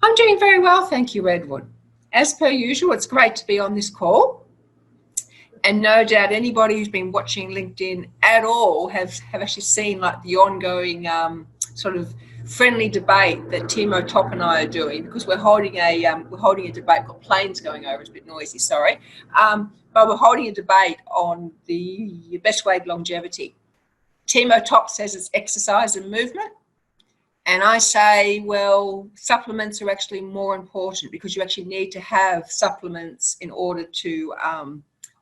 I'm doing very well, thank you, Edward. As per usual, it's great to be on this call. And no doubt anybody who's been watching LinkedIn at all have actually seen like the ongoing sort of friendly debate that Timo Top and I are doing, because we're holding a debate. We've got planes going over, it's a bit noisy, sorry. But we're holding a debate on the best way to longevity. Timo Top says it's exercise and movement. And I say, well, supplements are actually more important, because you actually need to have supplements in order to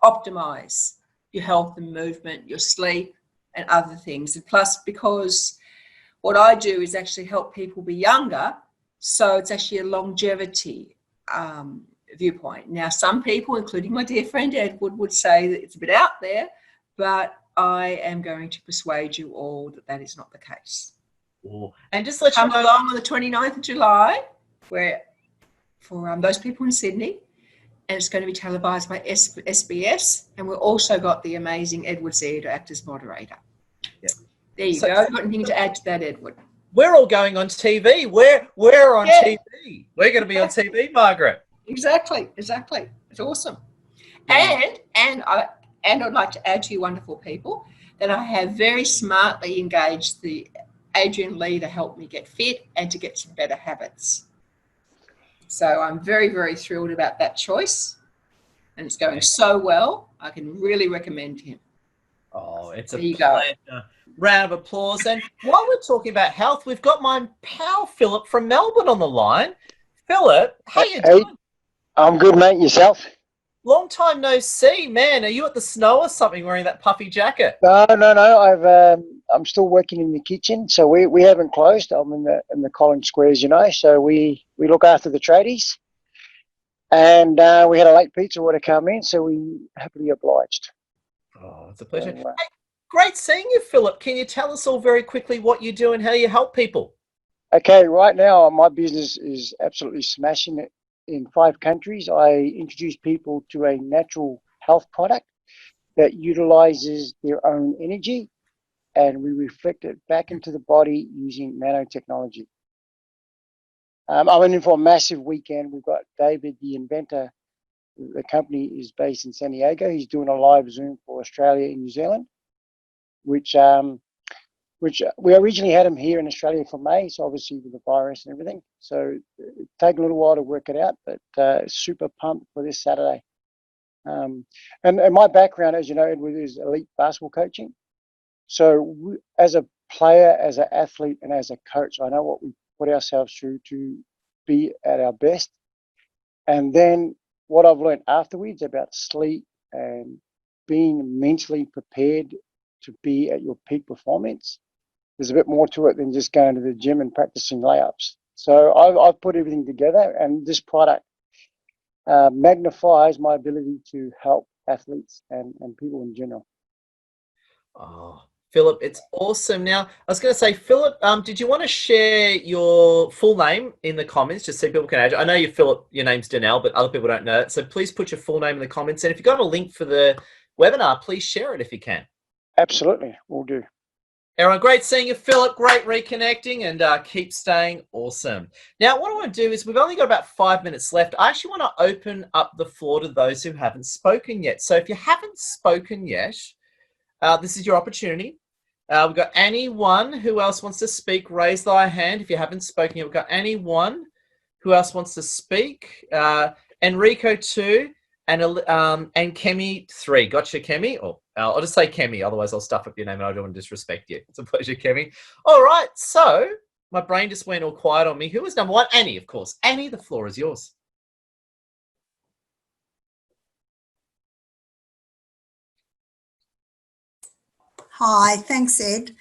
optimize your health and movement, your sleep and other things. And plus, because what I do is actually help people be younger, so it's actually a longevity viewpoint. Now, some people, including my dear friend Edward, would say that it's a bit out there, but I am going to persuade you all that that is not the case. Ooh. And just let you come know, along on the 29th of July, where for those people in Sydney, and it's going to be televised by SBS, and we've also got the amazing Edward Zia to act as moderator. Yep. There you go. Got anything to add to that, Edward? We're all going on TV. We're on TV. We're going to be on TV, Margaret. Exactly. It's awesome. And I'd like to add to you wonderful people that I have very smartly engaged the Adrian Lee to help me get fit and to get some better habits. So I'm very, very thrilled about that choice, and it's going so well. I can really recommend him. Oh, it's a pleasure. Round of applause. And while we're talking about health, we've got my pal Philip from Melbourne on the line. Philip, how you doing? I'm good, mate. Yourself? Long time no see, man. Are you at the snow or something wearing that puffy jacket? No. I'm still working in the kitchen, so we haven't closed. I'm in the Collins Squares, so we look after the tradies. And we had a late pizza order come in, so we happily obliged. Oh, it's a pleasure. Hey, great seeing you, Philip. Can you tell us all very quickly what you do and how you help people? Okay, right now my business is absolutely smashing it in 5 countries. I introduce people to a natural health product that utilizes their own energy, and we reflect it back into the body using nanotechnology. I went in for a massive weekend. We've got David, the inventor. The company is based in San Diego. He's doing a live Zoom for Australia and New Zealand, which we originally had him here in Australia for May, so obviously with the virus and everything. So it's taken a little while to work it out, but super pumped for this Saturday. And my background, as you know, Edward, is elite basketball coaching. So as a player, as an athlete, and as a coach, I know what we put ourselves through to be at our best. And then what I've learned afterwards about sleep and being mentally prepared to be at your peak performance, there's a bit more to it than just going to the gym and practicing layups. So I've put everything together, and this product magnifies my ability to help athletes and people in general. Oh, Philip, it's awesome. Now, I was going to say, Philip, did you want to share your full name in the comments just so people can add? I know you're Philip, your name's Danelle, but other people don't know it. So please put your full name in the comments. And if you've got a link for the webinar, please share it if you can. Absolutely, we'll do. Everyone, great seeing you, Philip. Great reconnecting, and keep staying awesome. Now, what I want to do is we've only got about 5 minutes left. I actually want to open up the floor to those who haven't spoken yet. So if you haven't spoken yet, this is your opportunity. We've got anyone who else wants to speak. Raise thy hand if you haven't spoken yet. We've got anyone who else wants to speak. Enrico 2 and Kemi 3. Gotcha, Kemi. Oh, I'll just say Kemi, otherwise I'll stuff up your name and I don't want to disrespect you. It's a pleasure, Kemi. All right, so my brain just went all quiet on me. Who was number 1? Annie, of course. Annie, the floor is yours. Hi, thanks, Ed.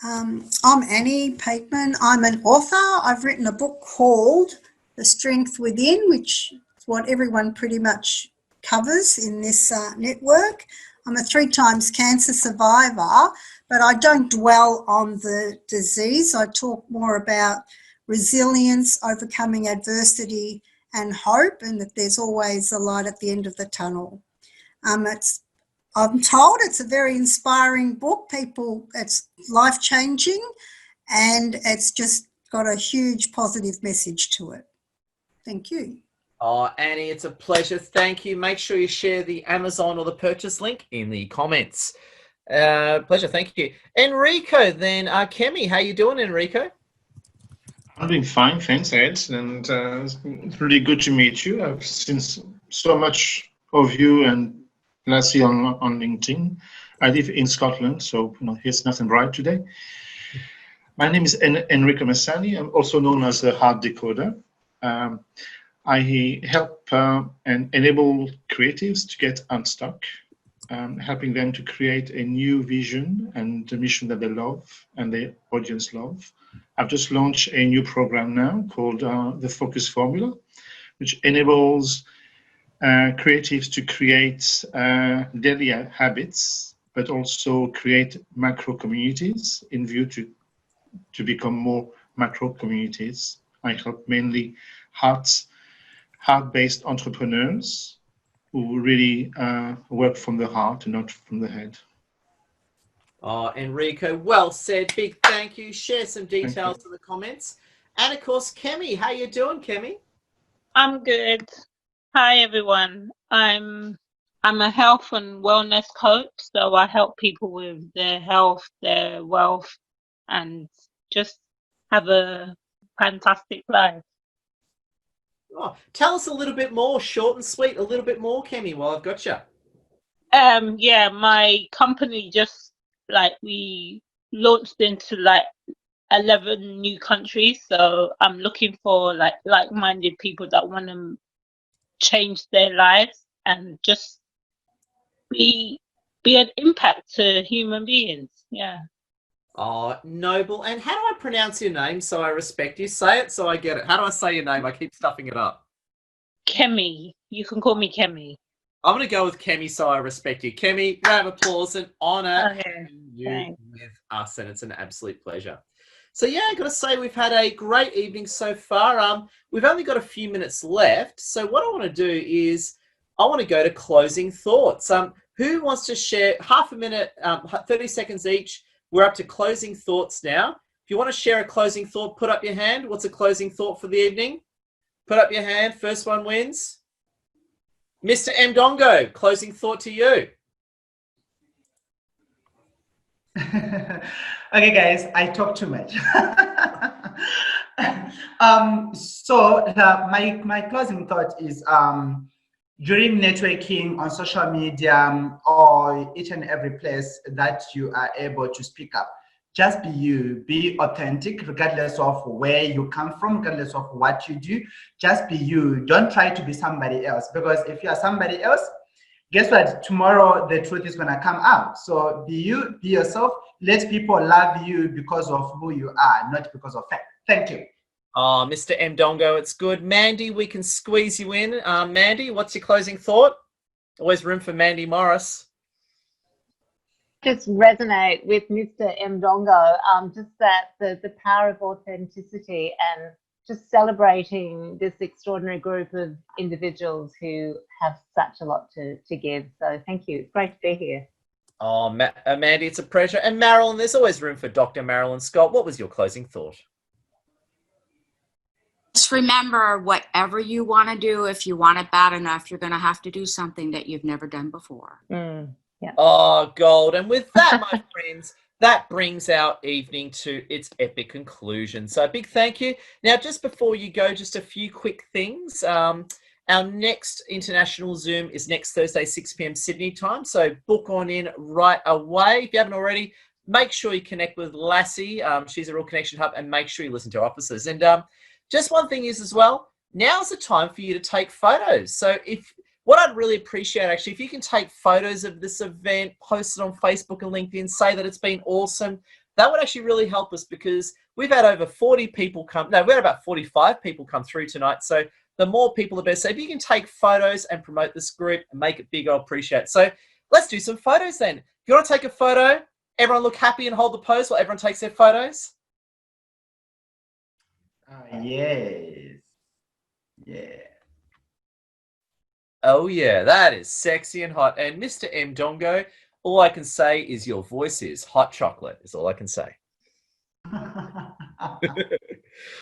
I'm Annie Pakeman. I'm an author. I've written a book called The Strength Within, which is what everyone pretty much covers in this network. I'm a 3 times cancer survivor, but I don't dwell on the disease. I talk more about resilience, overcoming adversity and hope, and that there's always a light at the end of the tunnel. I'm told it's a very inspiring book. It's life-changing, and it's just got a huge positive message to it. Thank you. Oh, Annie, it's a pleasure. Thank you. Make sure you share the Amazon or the purchase link in the comments. Pleasure. Thank you. Enrico, then. Kemi, how you doing, Enrico? I'm doing fine, thanks, Ed. And it's really good to meet you. I've seen so much of you and Lassie on LinkedIn. I live in Scotland, so here's nothing bright today. My name is Enrico Messani. I'm also known as the Hard Decoder. I help and enable creatives to get unstuck, helping them to create a new vision and a mission that they love and their audience love. I've just launched a new program now called the Focus Formula, which enables creatives to create daily habits, but also create macro communities in view to become more macro communities. I help mainly heart-based entrepreneurs who really work from the heart and not from the head. Oh, Enrico, well said. Big thank you. Share some details in the comments. And of course, Kemi, how you doing, Kemi? I'm good. Hi, everyone. I'm a health and wellness coach, so I help people with their health, their wealth, and just have a fantastic life. Oh, tell us a little bit more, short and sweet, a little bit more, Kemi, while I've got you. Yeah, my company just we launched into 11 new countries, so I'm looking for like-minded people that want to change their lives and just be an impact to human beings. Yeah. Oh, noble. And how do I pronounce your name so I respect you? Say it so I get it. How do I say your name? I keep stuffing it up. Kemi. You can call me Kemi. I'm going to go with Kemi so I respect you. Kemi, round of applause and honor you with us, and it's an absolute pleasure. So yeah, I got to say we've had a great evening so far. We've only got a few minutes left. So what I want to do is I want to go to closing thoughts. Who wants to share half a minute, 30 seconds each? We're up to closing thoughts now. If you want to share a closing thought, put up your hand. What's a closing thought for the evening? Put up your hand. First one wins. Mr. Mdongo, closing thought to you. Okay, guys, I talk too much. My closing thought is during networking on social media or each and every place that you are able to speak up, just be you, be authentic, regardless of where you come from, regardless of what you do. Just be you. Don't try to be somebody else, because if you are somebody else, guess what? Tomorrow the truth is gonna come out. So be you, be yourself. Let people love you because of who you are, not because of fact. Thank you. Oh, Mr. Mdongo, it's good. Mandy, we can squeeze you in. Mandy, what's your closing thought? Always room for Mandy Morris. Just resonate with Mr. Mdongo, just that the power of authenticity and just celebrating this extraordinary group of individuals who have such a lot to give. So thank you. It's great to be here. Oh, Mandy, it's a pleasure. And Marilyn, there's always room for Dr. Marilyn Scott. What was your closing thought? Just remember, whatever you want to do, if you want it bad enough, you're going to have to do something that you've never done before. Yeah. Oh, gold. And with that, my friends, that brings our evening to its epic conclusion. So a big thank you. Now, just before you go, just a few quick things. Our next international Zoom is next Thursday, 6 p.m. Sydney time. So book on in right away. If you haven't already, make sure you connect with Lassie. She's a real connection hub, and make sure you listen to our officers. And just one thing is as well, now's the time for you to take photos. So what I'd really appreciate, actually, if you can take photos of this event, post it on Facebook and LinkedIn, say that it's been awesome, that would actually really help us, because we've had over 40 people come, no, we had about 45 people come through tonight. So the more people, the better. So if you can take photos and promote this group and make it bigger, I'll appreciate it. So let's do some photos then. If you want to take a photo, everyone look happy and hold the pose while everyone takes their photos. Yes. Yeah. Oh yeah, that is sexy and hot. And Mr. M. Dongo, all I can say is your voice is hot chocolate, is all I can say.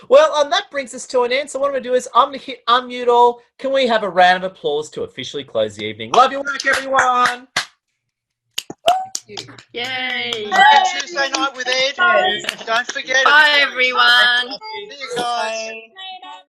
Well, that brings us to an end. So what I'm going to do is I'm going to hit unmute all. Can we have a round of applause to officially close the evening? Love your work, everyone. Yay. Tuesday night with Ed. Don't forget it. Bye, everyone. See you guys. Bye.